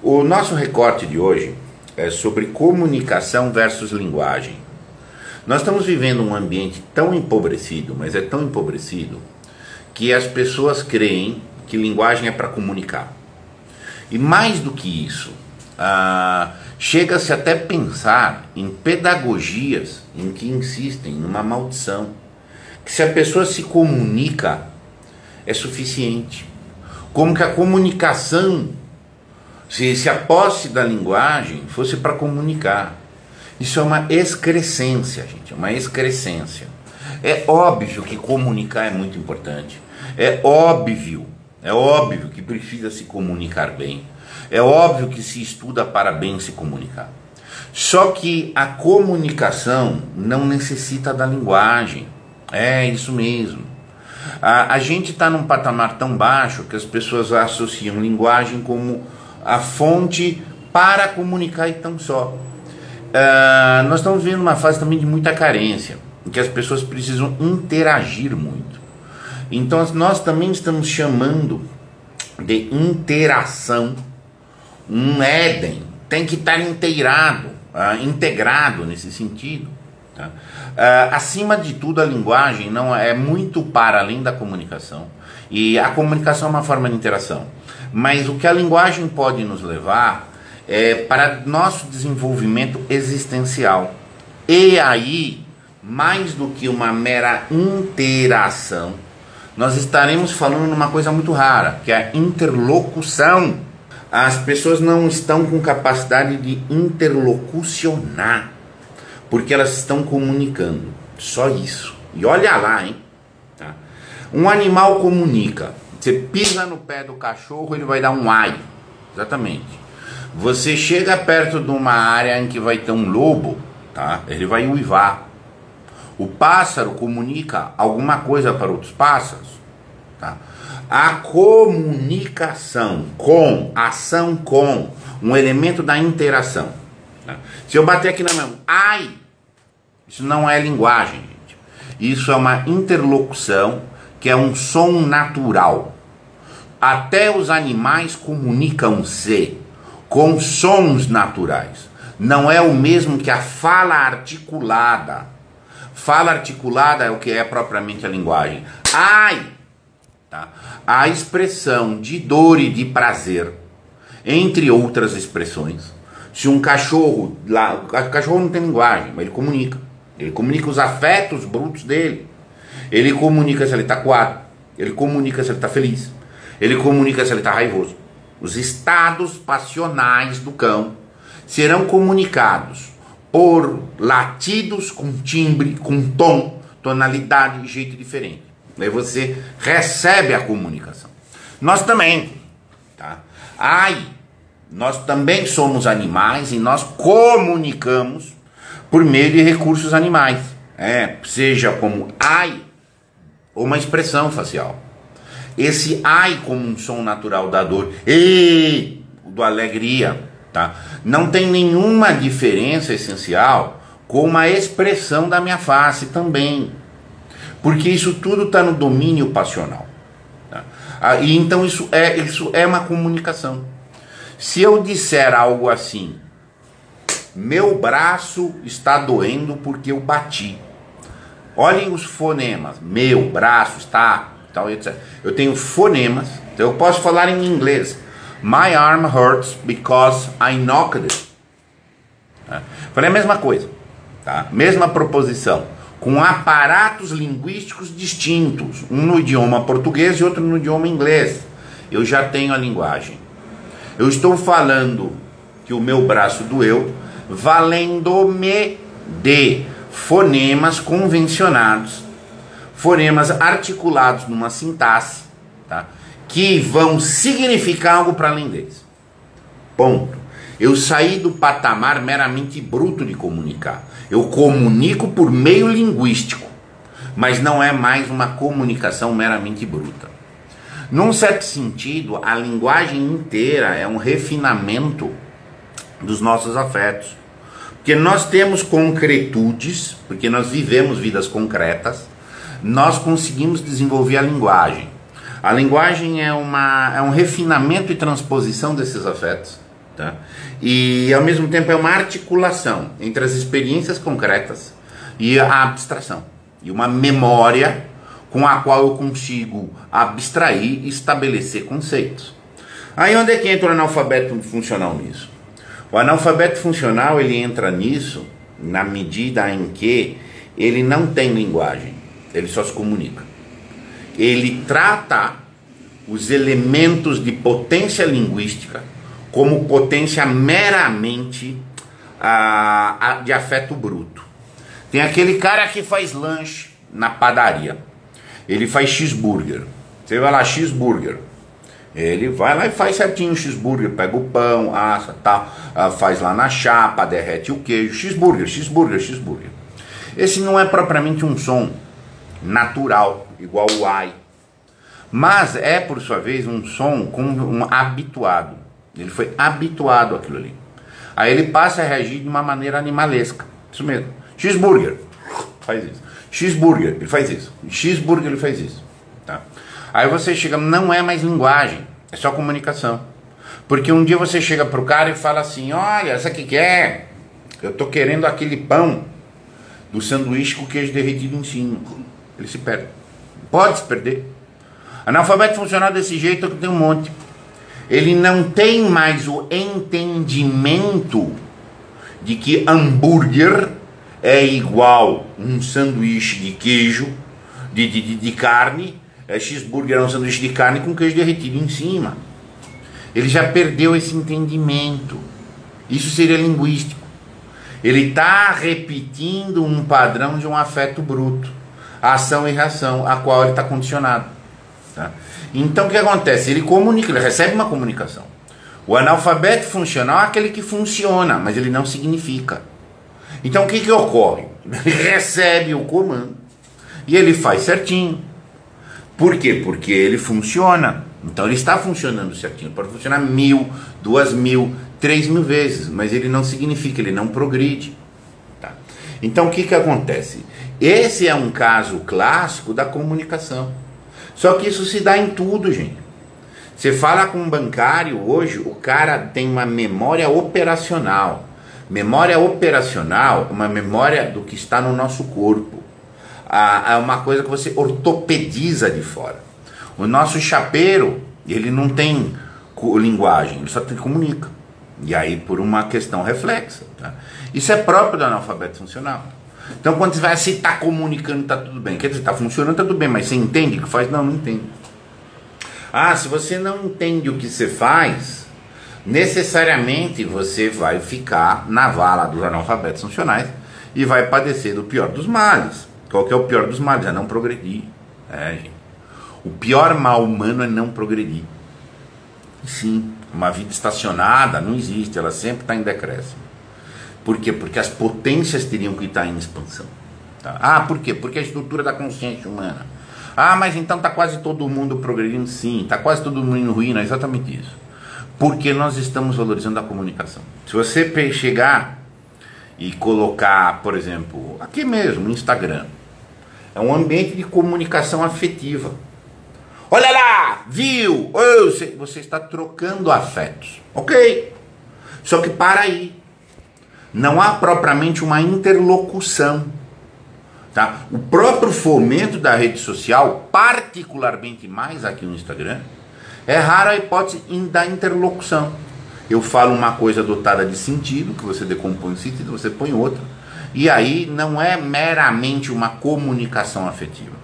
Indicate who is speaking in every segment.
Speaker 1: O nosso recorte de hoje é sobre comunicação versus linguagem. Nós estamos vivendo um ambiente tão empobrecido, mas é tão empobrecido, que as pessoas creem que linguagem é para comunicar. E mais do que isso, chega-se até pensar em pedagogias em que insistem numa maldição, que se a pessoa se comunica, é suficiente. Como que a comunicação, se a posse da linguagem fosse para comunicar. Isso é uma excrescência, gente, é uma excrescência. É óbvio que comunicar é muito importante. É óbvio que precisa se comunicar bem. É óbvio que se estuda para bem se comunicar. Só que a comunicação não necessita da linguagem. É isso mesmo. A gente está num patamar tão baixo que as pessoas associam linguagem como a fonte para comunicar e tão só. Nós estamos vivendo uma fase também de muita carência, em que as pessoas precisam interagir muito. Então nós também estamos chamando de interação um Éden. Tem que estar integrado nesse sentido. Tá? Acima de tudo, a linguagem não é muito para além da comunicação. E a comunicação é uma forma de interação. Mas o que a linguagem pode nos levar é para nosso desenvolvimento existencial. E aí, mais do que uma mera interação, nós estaremos falando numa coisa muito rara, que é a interlocução. As pessoas não estão com capacidade de interlocucionar, porque elas estão comunicando. Só isso. E olha lá, hein? Tá? Um animal comunica. Você pisa no pé do cachorro, ele vai dar um ai. Exatamente. Você chega perto de uma área em que vai ter um lobo, tá? Ele vai uivar. O pássaro comunica alguma coisa para outros pássaros, tá? A comunicação com, ação com, um elemento da interação. Tá? Se eu bater aqui na minha mão, ai, isso não é linguagem, gente. Isso é uma interlocução, que é um som natural. Até os animais comunicam-se com sons naturais. Não é o mesmo que a fala articulada. Fala articulada é o que é propriamente a linguagem. Ai! Tá? A expressão de dor e de prazer, entre outras expressões. Se um cachorro, o cachorro não tem linguagem, mas ele comunica. Ele comunica os afetos brutos dele. Ele comunica se ele está coado. Ele comunica se ele está feliz. Ele comunica se ele está raivoso. Os estados passionais do cão serão comunicados por latidos com timbre, com tom, tonalidade e jeito diferente. Aí você recebe a comunicação. Nós também, tá? Nós também somos animais e nós comunicamos por meio de recursos animais. Seja como ai ou uma expressão facial. Esse ai como um som natural da dor e do alegria, tá? Não tem nenhuma diferença essencial com uma expressão da minha face também, porque isso tudo está no domínio passional, tá? E então isso é uma comunicação. Se eu disser algo assim, meu braço está doendo porque eu bati. Olhem os fonemas, meu braço está, tal, etc. Eu tenho fonemas, então eu posso falar em inglês. My arm hurts because I knocked it. Falei a mesma coisa, tá? Mesma proposição, com aparatos linguísticos distintos, um no idioma português e outro no idioma inglês. Eu já tenho a linguagem. Eu estou falando que o meu braço doeu, valendo-me de fonemas convencionados, fonemas articulados numa sintaxe, tá? Que vão significar algo para além deles. Ponto. Eu saí do patamar meramente bruto de comunicar. Eu comunico por meio linguístico, mas não é mais uma comunicação meramente bruta. Num certo sentido, a linguagem inteira é um refinamento dos nossos afetos. Porque nós temos concretudes, porque nós vivemos vidas concretas, nós conseguimos desenvolver a linguagem. A linguagem é um refinamento e transposição desses afetos. tá? E ao mesmo tempo é uma articulação entre as experiências concretas e a abstração, e uma memória com a qual eu consigo abstrair e estabelecer conceitos. Aí onde é que entra o analfabeto funcional nisso? O analfabeto funcional, ele entra nisso na medida em que ele não tem linguagem, ele só se comunica. Ele trata os elementos de potência linguística como potência meramente de afeto bruto. Tem aquele cara que faz lanche na padaria, ele faz cheeseburger. Você vai lá, cheeseburger. Ele vai lá e faz certinho o cheeseburger, pega o pão, assa, tal, faz lá na chapa, derrete o queijo, cheeseburger, cheeseburger, cheeseburger. Esse não é propriamente um som natural, igual o ai, mas é, por sua vez, um som como habituado. Ele foi habituado àquilo ali. Aí ele passa a reagir de uma maneira animalesca. Isso mesmo. Cheeseburger, faz isso. Cheeseburger, ele faz isso. Cheeseburger, ele faz isso. Tá? Aí você chega, não é mais linguagem, é só comunicação. Porque um dia você chega pro cara e fala assim, olha, essa aqui que é? Eu tô querendo aquele pão do sanduíche com queijo derretido em cima. Ele se perde. Pode se perder. Analfabeto funcional desse jeito que tem um monte. Ele não tem mais o entendimento de que hambúrguer é igual um sanduíche de queijo, de carne. Cheeseburger é um sanduíche de carne com queijo derretido em cima. Ele já perdeu esse entendimento. Isso seria linguístico. Ele está repetindo um padrão de um afeto bruto, ação e reação, a qual ele está condicionado. Tá? Então o que acontece? Ele comunica, ele recebe uma comunicação. O analfabeto funcional é aquele que funciona, mas ele não significa. Então o que ocorre? Ele recebe o comando e ele faz certinho. Por quê? Porque ele funciona. Então ele está funcionando certinho. Pode funcionar 1000, 2000, 3000 vezes, mas ele não significa, ele não progride. Tá? Então o que acontece? Esse é um caso clássico da comunicação. Só que isso se dá em tudo, gente. Você fala com um bancário hoje, o cara tem uma memória operacional. Memória operacional, uma memória do que está no nosso corpo. É uma coisa que você ortopediza de fora. O nosso chapeiro, ele não tem linguagem, ele só comunica. E aí por uma questão reflexa. Tá? Isso é próprio do analfabeto funcional. Então quando você vai assim, está comunicando, está tudo bem. Quer dizer, está funcionando, está tudo bem, mas você entende o que faz? Não, não entende. Ah, se você não entende o que você faz, necessariamente você vai ficar na vala dos analfabetos funcionais e vai padecer do pior dos males. Qual que é o pior dos males? É não progredir. Gente. O pior mal humano é não progredir. Sim, uma vida estacionada não existe, ela sempre está em decréscimo. Por quê? Porque as potências teriam que estar em expansão. Tá? Ah, por quê? Porque a estrutura da consciência humana. Ah, mas então está quase todo mundo progredindo? Sim, está quase todo mundo em ruína, é exatamente isso. Porque nós estamos valorizando a comunicação. Se você chegar e colocar, por exemplo, aqui mesmo, no Instagram, é um ambiente de comunicação afetiva. Olha lá, viu? Você está trocando afetos, ok? Só que para aí. Não há propriamente uma interlocução. Tá? O próprio fomento da rede social, particularmente mais aqui no Instagram, é rara a hipótese da interlocução. Eu falo uma coisa dotada de sentido, que você decompõe o sentido, você põe outra. E aí não é meramente uma comunicação afetiva.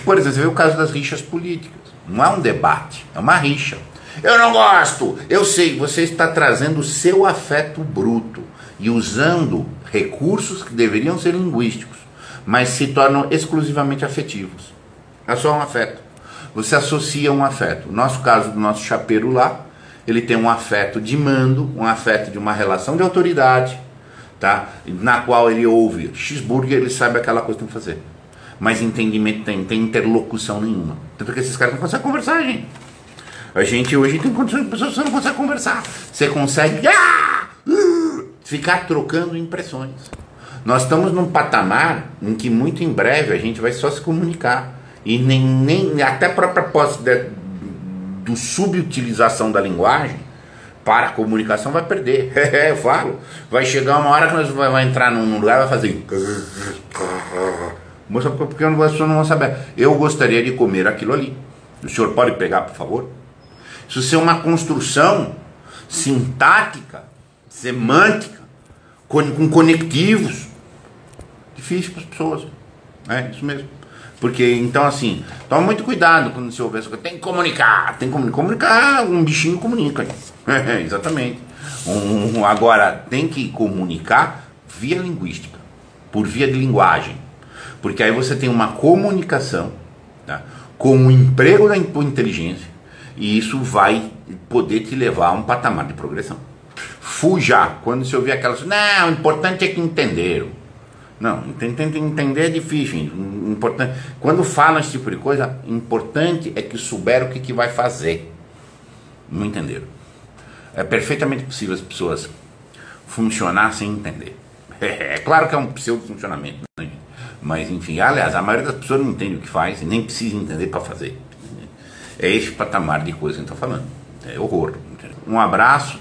Speaker 1: Por exemplo, você vê o caso das rixas políticas. Não é um debate, é uma rixa. Eu não gosto, eu sei, você está trazendo o seu afeto bruto e usando recursos que deveriam ser linguísticos, mas se tornam exclusivamente afetivos. É só um afeto. Você associa um afeto. No nosso caso, do nosso chapeiro lá, ele tem um afeto de mando, um afeto de uma relação de autoridade, tá? Na qual ele ouve cheeseburger, ele sabe aquela coisa que tem que fazer. Mas entendimento tem interlocução nenhuma. Tanto que esses caras não conseguem conversar, gente. A gente hoje tem condições de pessoas que você não consegue conversar. Você consegue ficar trocando impressões. Nós estamos num patamar em que muito em breve a gente vai só se comunicar. E nem até a própria posse do subutilização da linguagem para a comunicação vai perder. Eu falo. Vai chegar uma hora que nós vai entrar num lugar e vai fazer. Moça, porque as pessoas não vão saber. Eu gostaria de comer aquilo ali. O senhor pode pegar, por favor? Isso é uma construção sintática, semântica, com conectivos. Difícil para as pessoas. É isso mesmo. Porque, então, assim, toma muito cuidado quando você ouve essa coisa. Tem que comunicar, tem que comunicar. Comunicar, um bichinho comunica. Exatamente. Agora, tem que comunicar via linguística, por via de linguagem. Porque aí você tem uma comunicação, tá, com o emprego da inteligência, e isso vai poder te levar a um patamar de progressão. Fuja, quando você ouvir aquelas... Não, o importante é que entenderam. Não, entender é difícil. Importante. Quando falam esse tipo de coisa, importante é que souberam o que vai fazer. Não entenderam. É perfeitamente possível as pessoas funcionar sem entender. É claro que é um pseudo-funcionamento, né? Mas enfim, aliás, a maioria das pessoas não entende o que faz e nem precisa entender para fazer. É esse patamar de coisa que a gente está falando. É horror. Um abraço